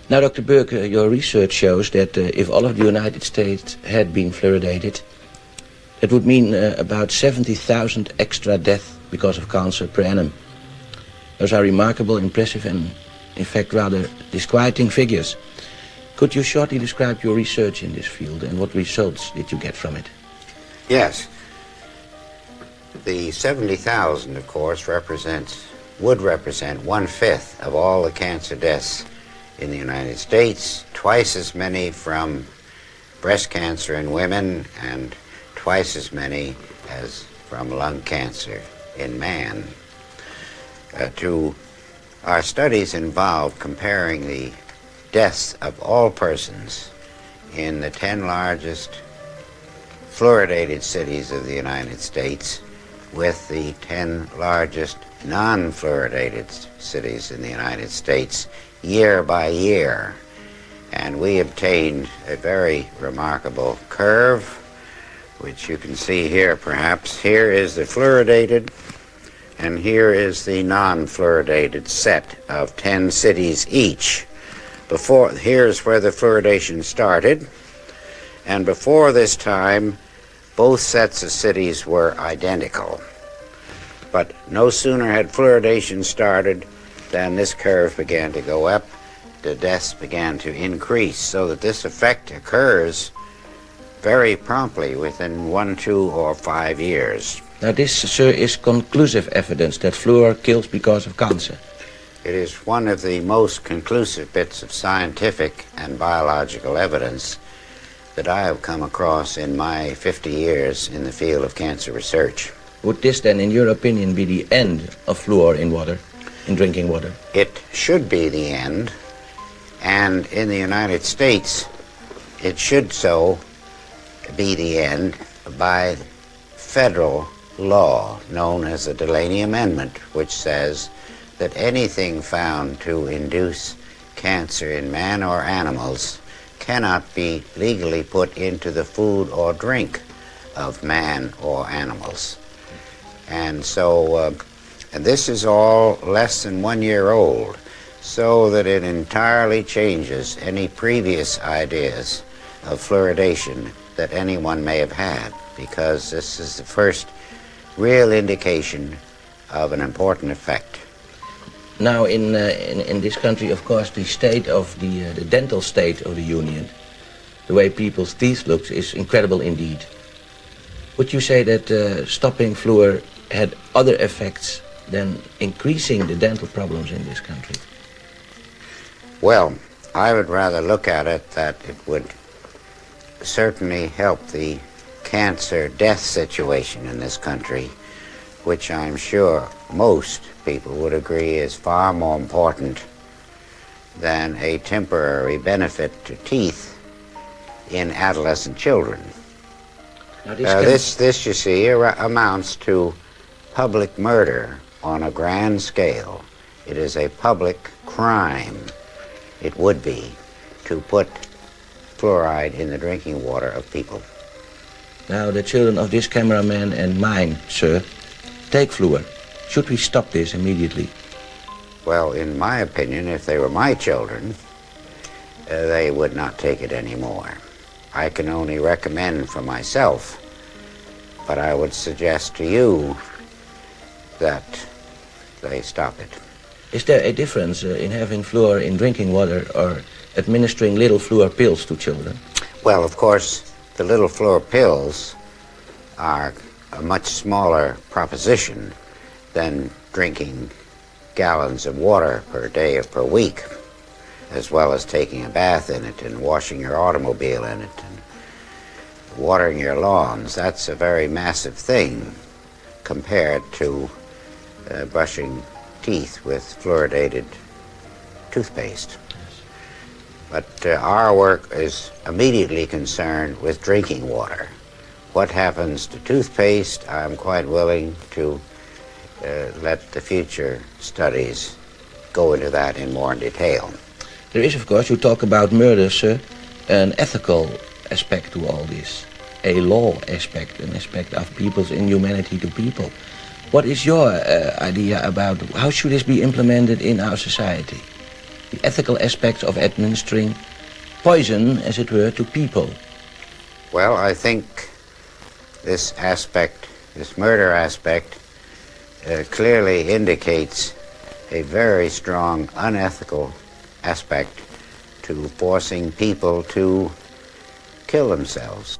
Now, Dr. Burk, your research shows that if all of the United States had been fluoridated, it would mean about 70,000 extra deaths because of cancer per annum. Those are remarkable, impressive, and in fact rather disquieting figures. Could you shortly describe your research in this field and what results did you get from it? Yes. The 70,000, of course, would represent 1/5 of all the cancer deaths in the United States, twice as many from breast cancer in women, and twice as many as from lung cancer in man. Our studies involved comparing the deaths of all persons in the 10 largest fluoridated cities of the United States with the 10 largest non-fluoridated cities in the United States year by year. And we obtained a very remarkable curve, which you can see here perhaps. Here is the fluoridated, and here is the non-fluoridated set of 10 cities each. Here's where the fluoridation started, and before this time, both sets of cities were identical. But no sooner had fluoridation started than this curve began to go up, the deaths began to increase, so that this effect occurs very promptly within 1, 2, or 5 years. Now this, sir, is conclusive evidence that fluor kills because of cancer. It is one of the most conclusive bits of scientific and biological evidence that I have come across in my 50 years in the field of cancer research. Would this then, in your opinion, be the end of fluor in water, in drinking water? It should be the end, and in the United States, it should so be the end by federal law known as the Delaney Amendment, which says that anything found to induce cancer in man or animals cannot be legally put into the food or drink of man or animals. And so, and this is all less than 1 year old, so that it entirely changes any previous ideas of fluoridation that anyone may have had, because this is the first real indication of an important effect. Now, in this country, of course, the state of the dental state of the Union, the way people's teeth look, is incredible indeed. Would you say that stopping fluor had other effects than increasing the dental problems in this country? Well, I would rather look at it that it would certainly help the cancer death situation in this country, which I'm sure most people would agree is far more important than a temporary benefit to teeth in adolescent children. Now this, you see, amounts to public murder on a grand scale. It is a public crime, it would be, to put fluoride in the drinking water of people. Now, the children of this cameraman and mine, sir, take fluor. Should we stop this immediately? Well, in my opinion, if they were my children, they would not take it anymore. I can only recommend for myself, but I would suggest to you that they stop it. Is there a difference in having fluor in drinking water or administering little fluor pills to children? Well, of course, the little fluor pills are a much smaller proposition than drinking gallons of water per day or per week, as well as taking a bath in it and washing your automobile in it and watering your lawns. That's a very massive thing compared to brushing teeth with fluoridated toothpaste. But our work is immediately concerned with drinking water. What happens to toothpaste, I'm quite willing to let the future studies go into that in more detail. There is, of course, you talk about murder, sir, an ethical aspect to all this, a law aspect, an aspect of people's inhumanity to people. What is your idea about how should this be implemented in our society? the ethical aspects of administering poison, as it were, to people? Well, I think this aspect, this murder aspect, clearly indicates a very strong unethical aspect to forcing people to kill themselves.